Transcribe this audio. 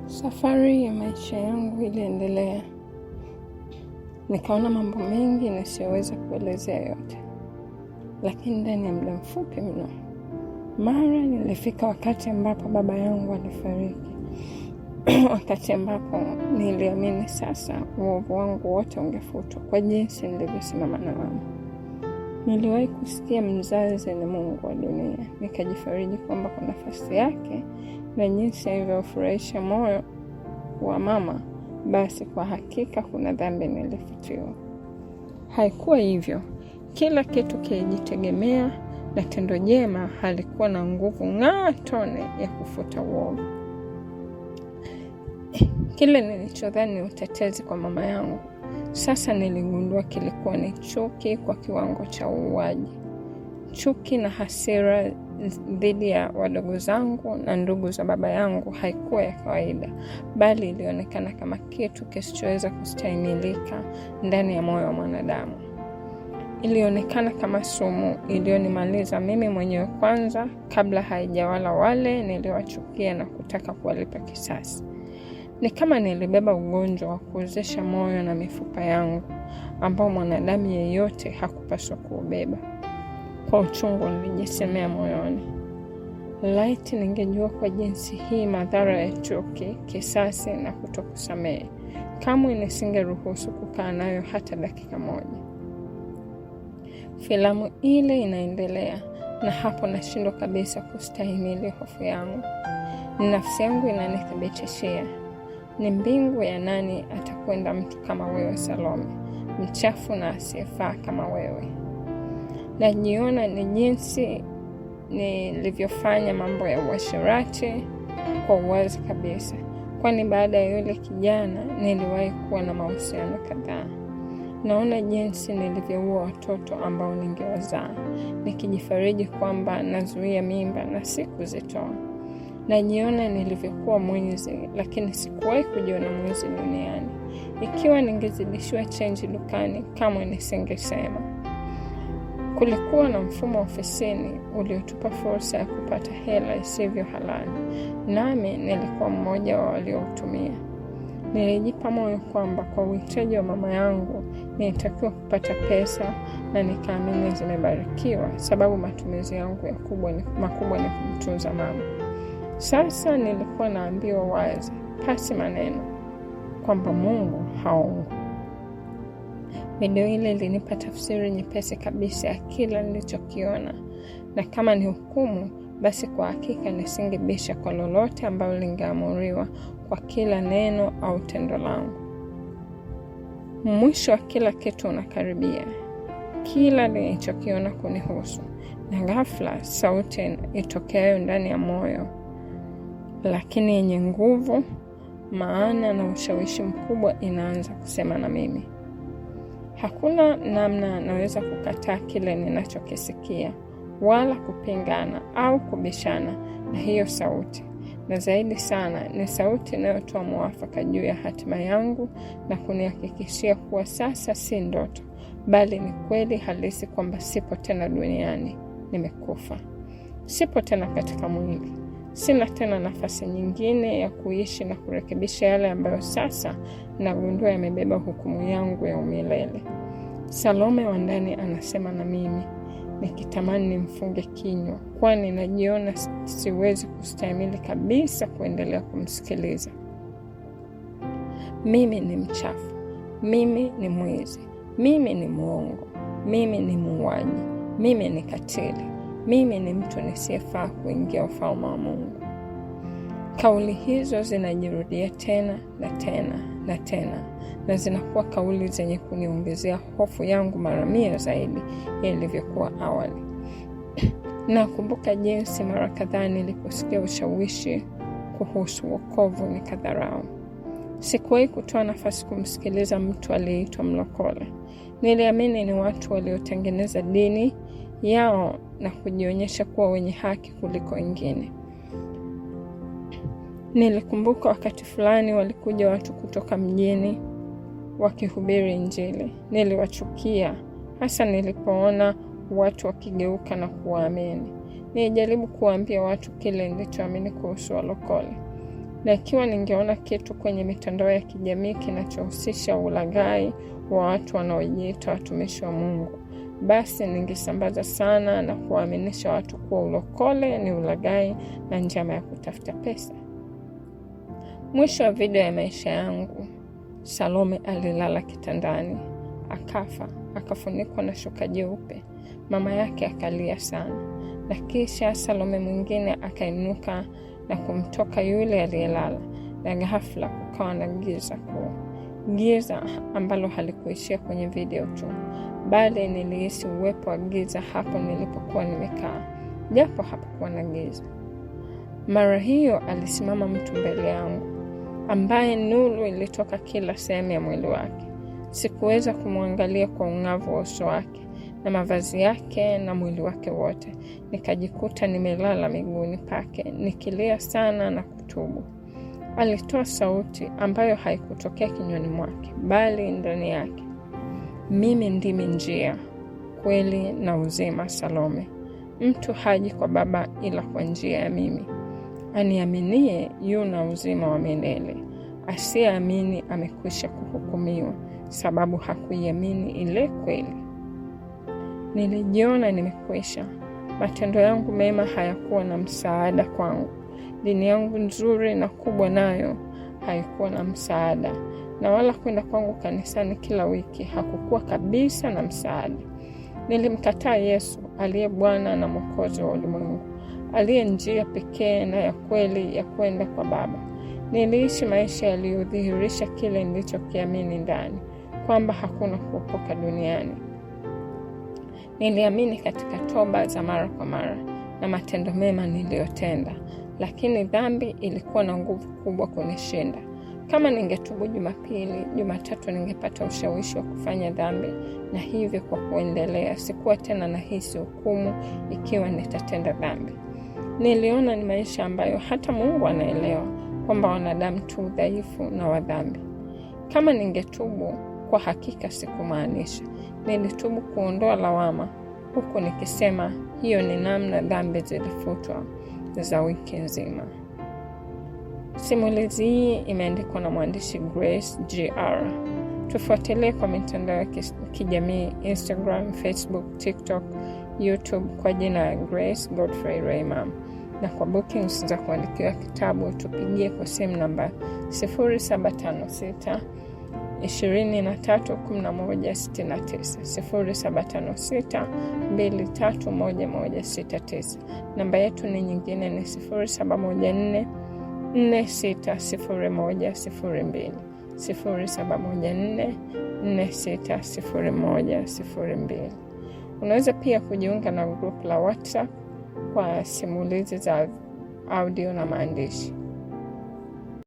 Safari ya maisha yangu iliendelea. Nikaona mambo mengi nisiyoweza kuelezea yote. Lakini ndani ya muda mfupi mno, mara nilifika wakati ambapo baba yangu alifariki. Wakati ambapo niliamini sasa uovu wangu wote ungefutwa kwa jinsi nilivyosimama na mama. Niliwahi kusikia mzazi ni Mungu wa dunia. Nikajifariji kwamba kwa nafasi yake na jinsi alivyofurahisha moyo wa mama, basi kwa hakika kuna dhambi nilifutiwa. Haikuwa hivyo. Kila kitu kilijitegemea na tendo jema halikuwa na nguvu tone ya kufuta uovu. Kile nilichodhani utetezi kwa mama yangu, sasa niligundua kilikuwa ni chuki kwa kiwango cha uuaji. Chuki na hasira dhidi ya wadogo zangu na ndugu za baba yangu haikuwa ya kawaida, bali ilionekana kama kitu kisichoweza kustahimilika ndani ya moyo wa mwanadamu. Ilionekana kama sumu iliyonimaliza mimi mwenyewe kwanza, kabla haijawala wale niliwachukia na kutaka kuwalipa kisasi. Ni kama nilibeba ugonjwa wa kuozesha moyo na mifupa yangu, ambao mwanadamu yeyote hakupaswa kuubeba. Kwa uchungu nilijisemea moyoni, laiti ningejua kwa jinsi hii madhara ya chuki, kisasi na kutokusamehe, kamwe nisingeruhusu kukaa nayo hata dakika moja. Filamu ile inaendelea, na hapo nashindwa kabisa kustahimili hofu yangu. Nafsi yangu inanithibitishia, ni mbingu ya nani atakwenda mtu kama wewe Salome, mchafu na asiyefaa kama wewe. Najiona ni jinsi nilivyofanya mambo ya uasherati kwa uwazi kabisa, kwani baada ya yule kijana niliwahi kuwa na mahusiano kadhaa. Naona jinsi nilivyoua watoto ambao ningewazaa, nikijifariji kwamba nazuia mimba na sikuzitoa. Najiona nilivyokuwa mwizi, lakini sikuwahi kujiona mwizi duniani. Ikiwa ningezidishiwa change dukani, kamwe nisingesema. Kulikuwa na mfumo ofisini uliotupa fursa ya kupata hela isivyo halali, nami nilikuwa mmoja wa walioutumia. Nilijipa moyo kwamba kwa uhitaji wa mama yangu nilitakiwa kupata pesa, na nikaamini zimebarikiwa, sababu matumizi yangu makubwa ni kumtunza mama. Sasa nilikuwa naambiwa wazi, pasi maneno, kwamba Mungu haongo. Video ile ilinipa tafsiri nyepesi kabisa ya kila nilichokiona, na kama ni hukumu, basi kwa hakika nisingebisha kwa lolote ambalo lingeamuriwa kwa kila neno au tendo langu. Mwisho wa kila kitu unakaribia. Kila nilichokiona kunihusu, na ghafla sauti itokeayo ndani ya moyo, lakini yenye nguvu, maana na ushawishi mkubwa, inaanza kusema na mimi. Hakuna namna naweza kukataa kile ninachokisikia, wala kupingana au kubishana na hiyo sauti. Na zaidi sana, ni sauti inayotoa mwafaka juu ya hatima yangu na kunihakikishia kuwa sasa si ndoto, bali ni kweli halisi kwamba sipo tena duniani, nimekufa. Sipo tena katika mwili. Sina tena nafasi nyingine ya kuishi na kurekebisha yale ambayo sasa nagundua yamebeba hukumu yangu ya umilele. Salome wa ndani anasema na mimi, nikitamani nimfunge kinywa, kwani najiona siwezi kustahimili kabisa kuendelea kumsikiliza. Mimi ni mchafu, mimi ni mwizi, mimi ni muongo, mimi ni muuaji, mimi ni katili, mimi ni mtu nisiyefaa kuingia ufalme wa Mungu. Kauli hizo zinajirudia tena na tena na tena, na zinakuwa kauli zenye kuniongezea hofu yangu mara 100 zaidi ya ilivyokuwa awali. Nakumbuka jinsi mara kadhaa niliposikia ushawishi kuhusu wokovu nikadharau. Sikuwahi kutoa nafasi kumsikiliza mtu aliyeitwa mlokole. Niliamini ni watu waliotengeneza dini yao na kujionyesha kuwa wenye haki kuliko wengine. Nilikumbuka wakati fulani walikuja watu kutoka mjini wakihubiri Injili. Niliwachukia, hasa nilipoona watu wakigeuka na kuwaamini. Nilijaribu kuwaambia watu kile nilichoamini kuhusu walokole. na ikiwa ningeona kitu kwenye mitandao ya kijamii kinachohusisha ulaghai wa watu wanaojiita watumishi wa Mungu, basi ningesambaza sana na kuwaaminisha watu kuwa ulokole ni ulaghai na njama ya kutafuta pesa. Mwisho wa video ya maisha yangu, Salome alilala kitandani, akafa, akafunikwa na shuka jeupe. Mama yake akalia sana, na kisha Salome mwingine akainuka na kumtoka yule aliyelala, na ghafla kukawa na giza kuu. Giza ambalo halikuishia kwenye video tu, bali nilihisi uwepo wa giza hapo nilipokuwa nimekaa, japo hapakuwa na giza. Mara hiyo alisimama mtu mbele yangu, ambaye nuru ilitoka kila sehemu ya mwili wake. Sikuweza kumwangalia kwa ung'avu wa uso wake na mavazi yake na mwili wake wote. Nikajikuta nimelala miguuni pake, nikilia sana na kutubu. Alitoa sauti ambayo haikutokea kinywani mwake, bali ndani yake. Mimi ndimi njia, kweli na uzima, Salome. Mtu haji kwa Baba ila kwa njia ya mimi. Aniaminie yuna uzima wa milele. Asiyeamini amekwisha kuhukumiwa, sababu hakuiamini ile kweli. Nilijiona nimekwisha. Matendo yangu mema hayakuwa na msaada kwangu. Dini yangu nzuri na kubwa nayo haikuwa na msaada. Na wala kwenda kwangu kanisani kila wiki hakukuwa kabisa na msaada. Nilimkataa Yesu, aliye Bwana na Mwokozi wa ulimwengu, aliye njia pekee na ya kweli ya kwenda kwa Baba. Niliishi maisha yaliyodhihirisha kile nilichokiamini ndani, kwamba hakuna kuokoka duniani. Niliamini katika toba za mara kwa mara na matendo mema niliyotenda, lakini dhambi ilikuwa na nguvu kubwa kunishinda. Kama ningetubu Jumapili, Jumatatu ningepata ushawishi wa kufanya dhambi, na hivyo kwa kuendelea sikuwa tena nahisi hukumu ikiwa nitatenda dhambi. Niliona ni maisha ambayo hata Mungu anaelewa kwamba wanadamu tu dhaifu na wadhambi. Kama ningetubu, kwa hakika sikumaanisha. Nilitubu kuondoa lawama, huku nikisema hiyo ni namna dhambi zilifutwa za wiki nzima. Simulizi hii imeandikwa na mwandishi Grace Gr. Tufuatilie kwa mitandao ya kijamii Instagram, Facebook, TikTok, YouTube kwa jina Grace Godfrey Raymam. Na kwa bookings za kuandikiwa kitabu tupigie kwa simu namba 0756 231169 0756231169. Namba yetu ni nyingine ni 0714 460102 0714 460102. Unaweza pia kujiunga na group la WhatsApp kwa simulizi za audio na maandishi.